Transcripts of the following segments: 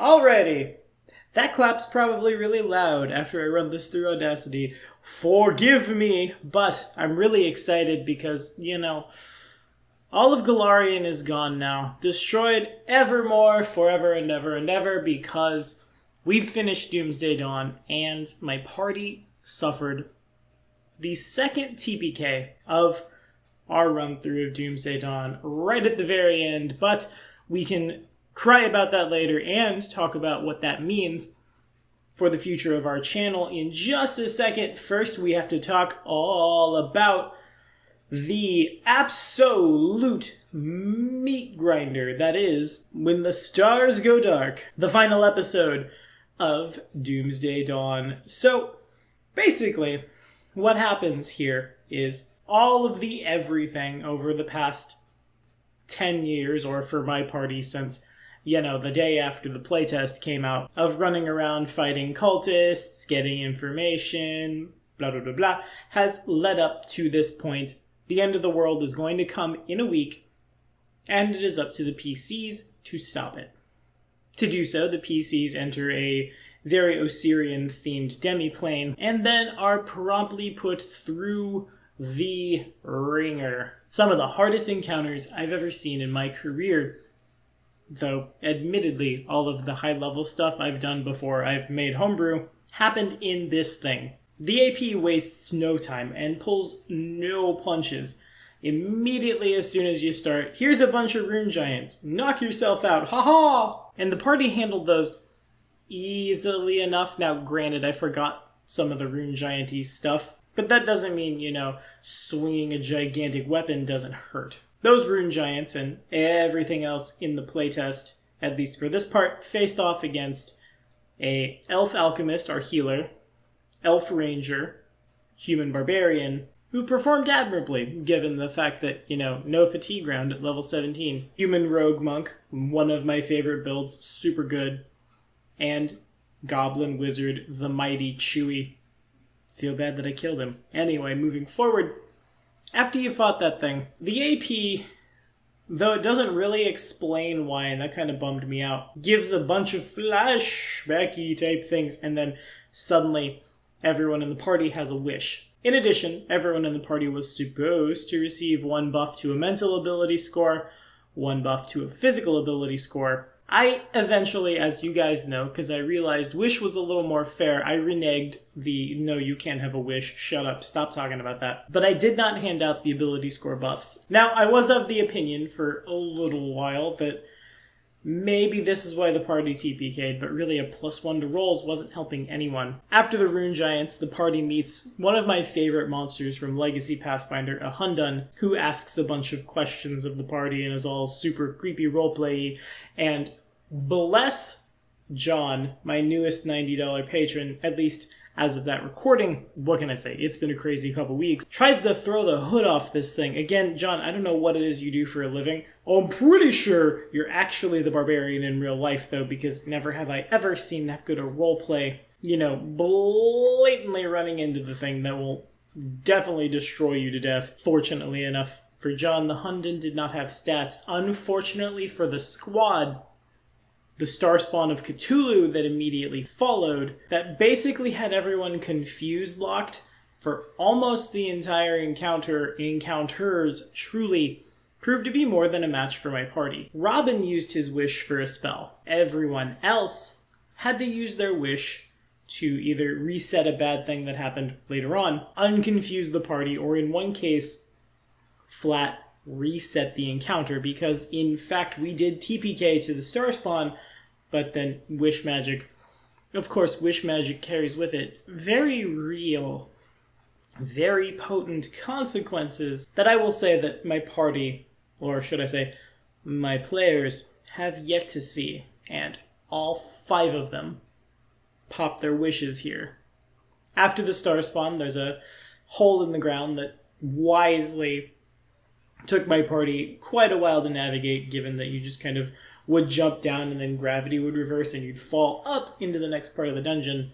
Alrighty. That clap's probably really loud after I run this through Audacity. Forgive me, but I'm really excited because, all of Galarian is gone now. Destroyed evermore, forever and ever, because we've finished Doomsday Dawn, and my party suffered the second TPK of our run-through of Doomsday Dawn right at the very end, but we can cry about that later and talk about what that means for the future of our channel in just a second. First, we have to talk all about the absolute meat grinder that is When the Stars Go Dark, the final episode of Doomsday Dawn. So, basically, what happens here is all of the everything over the past 10 years, or for my party since, the day after the playtest came out, of running around fighting cultists, getting information, blah, blah, blah, blah, has led up to this point. The end of the world is going to come in a week, and it is up to the PCs to stop it. To do so, the PCs enter a very Osirian-themed demiplane, and then are promptly put through the ringer. Some of the hardest encounters I've ever seen in my career, though admittedly all of the high-level stuff I've done before I've made homebrew happened in this thing. The AP wastes no time and pulls no punches. Immediately as soon as you start, here's a bunch of rune giants, knock yourself out, haha! And the party handled those easily enough. Now granted, I forgot some of the rune giant-y stuff, but that doesn't mean, swinging a gigantic weapon doesn't hurt. Those rune giants and everything else in the playtest, at least for this part, faced off against a elf alchemist, our healer, elf ranger, human barbarian, who performed admirably, given the fact that, no fatigue round at level 17. Human rogue monk, one of my favorite builds, super good. And goblin wizard, the mighty Chewy. Feel bad that I killed him. Anyway, moving forward, after you fought that thing, the AP, though it doesn't really explain why, and that kind of bummed me out, gives a bunch of flashbacky type things, and then suddenly everyone in the party has a wish. In addition, everyone in the party was supposed to receive 1 buff to a mental ability score, 1 buff to a physical ability score. I eventually, as you guys know, because I realized wish was a little more fair, I reneged the no, you can't have a wish, shut up, stop talking about that. But I did not hand out the ability score buffs. Now, I was of the opinion for a little while that maybe this is why the party TPK'd, but really a +1 to rolls wasn't helping anyone. After the rune giants, the party meets one of my favorite monsters from Legacy Pathfinder, a Hundun, who asks a bunch of questions of the party and is all super creepy roleplay-y, and bless John, my newest $90 patron, at least as of that recording. What can I say? It's been a crazy couple weeks. Tries to throw the hood off this thing. Again, John, I don't know what it is you do for a living. I'm pretty sure you're actually the barbarian in real life, though, because never have I ever seen that good a roleplay, blatantly running into the thing that will definitely destroy you to death. Fortunately enough for John, the Hundun did not have stats. Unfortunately for the squad, the star spawn of Cthulhu that immediately followed, that basically had everyone confused locked for almost the entire encounters truly proved to be more than a match for my party. Robin used his wish for a spell. Everyone else had to use their wish to either reset a bad thing that happened later on, unconfuse the party, or in one case, flat reset the encounter, because in fact we did TPK to the star spawn, but then wish magic. Of course, wish magic carries with it very real, very potent consequences that I will say that my party, or should I say, my players, have yet to see. And all 5 of them pop their wishes here. After the star spawn, there's a hole in the ground that wisely took my party quite a while to navigate, given that you just kind of would jump down and then gravity would reverse and you'd fall up into the next part of the dungeon,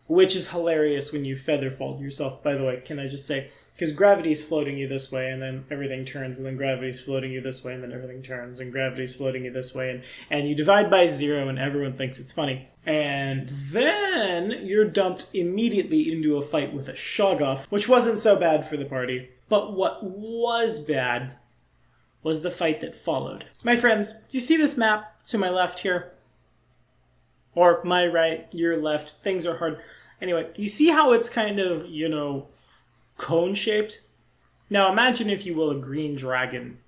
which is hilarious when you feather fall yourself, by the way, can I just say. Because gravity's floating you this way, and then everything turns, and then gravity's floating you this way, and then everything turns, and gravity's floating you this way, and you divide by 0, and everyone thinks it's funny. And then you're dumped immediately into a fight with a Shoggoth, which wasn't so bad for the party. But what was bad was the fight that followed. My friends, do you see this map to my left here? Or my right, your left. Things are hard. Anyway, you see how it's kind of, cone-shaped? Now imagine, if you will, a green dragon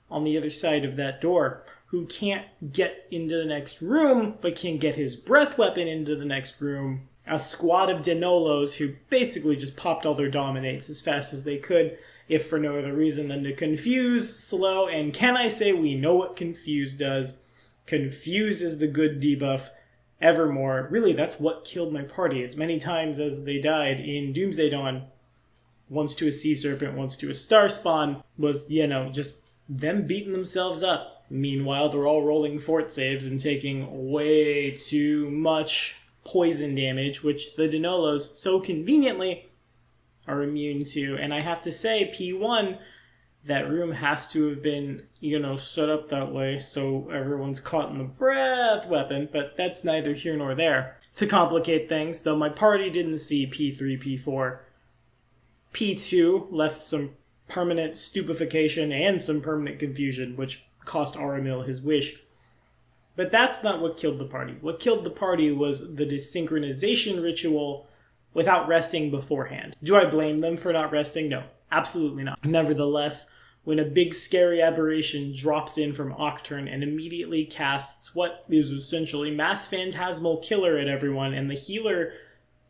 on the other side of that door who can't get into the next room, but can get his breath weapon into the next room. A squad of Denolos who basically just popped all their dominates as fast as they could, if for no other reason than to confuse, slow, and can I say we know what confuse does? Confuse is the good debuff. Evermore. Really, that's what killed my party as many times as they died in Doomsday Dawn. Once to a sea serpent, once to a star spawn, was, just them beating themselves up. Meanwhile, they're all rolling fort saves and taking way too much poison damage, which the Denolos so conveniently are immune to. And I have to say, P1, that room has to have been, set up that way so everyone's caught in the breath weapon, but that's neither here nor there. To complicate things, though my party didn't see P3, P4, P2 left some permanent stupefaction and some permanent confusion, which cost Aramil his wish. But that's not what killed the party. What killed the party was the desynchronization ritual without resting beforehand. Do I blame them for not resting? No, absolutely not. Nevertheless, when a big scary aberration drops in from Octurne and immediately casts what is essentially Mass Phantasmal Killer at everyone, and the healer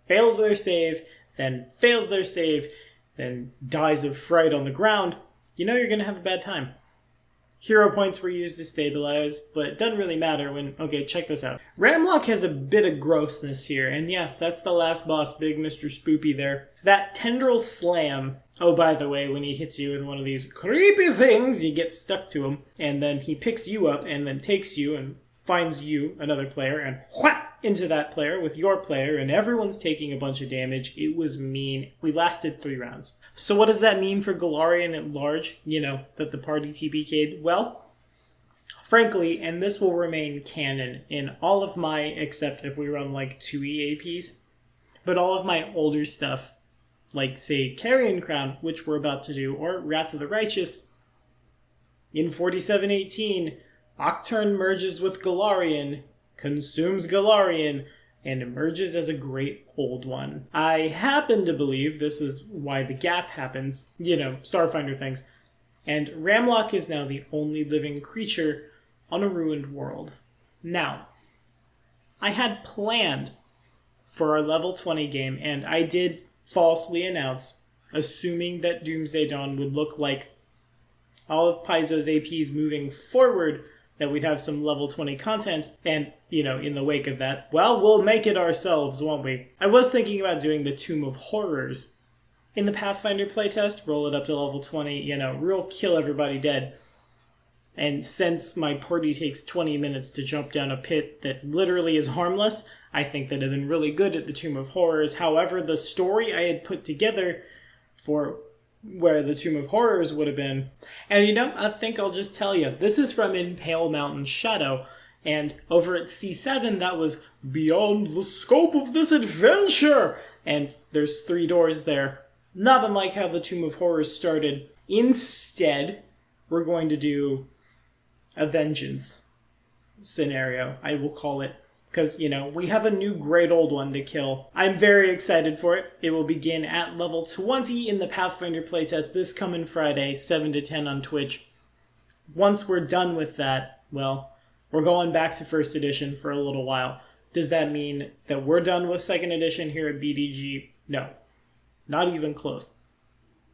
fails their save, then fails their save, then dies of fright on the ground, you're going to have a bad time. Hero points were used to stabilize, but it doesn't really matter when... Okay, check this out. Ramlock has a bit of grossness here, and yeah, that's the last boss, big Mr. Spoopy there. That Tendril Slam... Oh, by the way, when he hits you with one of these creepy things, you get stuck to him, and then he picks you up, and then takes you, and finds you, another player, and whap into that player with your player, and everyone's taking a bunch of damage. It was mean. We lasted 3 rounds. So what does that mean for Golarion at large? That the party TPK'd? Well, frankly, and this will remain canon in all of my, except if we run like 2 EAPs, but all of my older stuff, like, say, Carrion Crown, which we're about to do, or Wrath of the Righteous, in 4718, Octurne merges with Golarion, consumes Golarion, and emerges as a great old one. I happen to believe this is why the gap happens, Starfinder things, and Ramlock is now the only living creature on a ruined world. Now, I had planned for our level 20 game, and I did falsely announce, assuming that Doomsday Dawn would look like all of Paizo's APs moving forward, that we'd have some level 20 content, and, in the wake of that, well, we'll make it ourselves, won't we? I was thinking about doing the Tomb of Horrors in the Pathfinder playtest, roll it up to level 20, real kill everybody dead. And since my party takes 20 minutes to jump down a pit that literally is harmless, I think that I've been really good at the Tomb of Horrors. However, the story I had put together for where the Tomb of Horrors would have been, and I think I'll just tell you, this is from In Pale Mountain's Shadow, and over at C7 that was beyond the scope of this adventure, and there's 3 doors there, not unlike how the Tomb of Horrors started. Instead, we're going to do a vengeance scenario, I will call it, because, we have a new great old one to kill. I'm very excited for it. It will begin at level 20 in the Pathfinder playtest this coming Friday, 7 to 10 on Twitch. Once we're done with that, well, we're going back to 1st edition for a little while. Does that mean that we're done with 2nd edition here at BDG? No, not even close.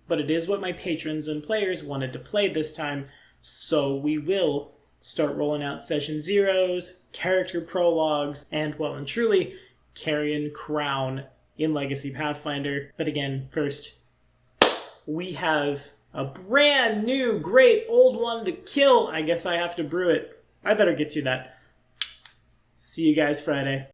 But it is what my patrons and players wanted to play this time, so we will start rolling out session zeros, character prologues, and, well and truly, Carrion Crown in Legacy Pathfinder. But again, first, we have a brand new great old one to kill. I guess I have to brew it. I better get to that. See you guys Friday.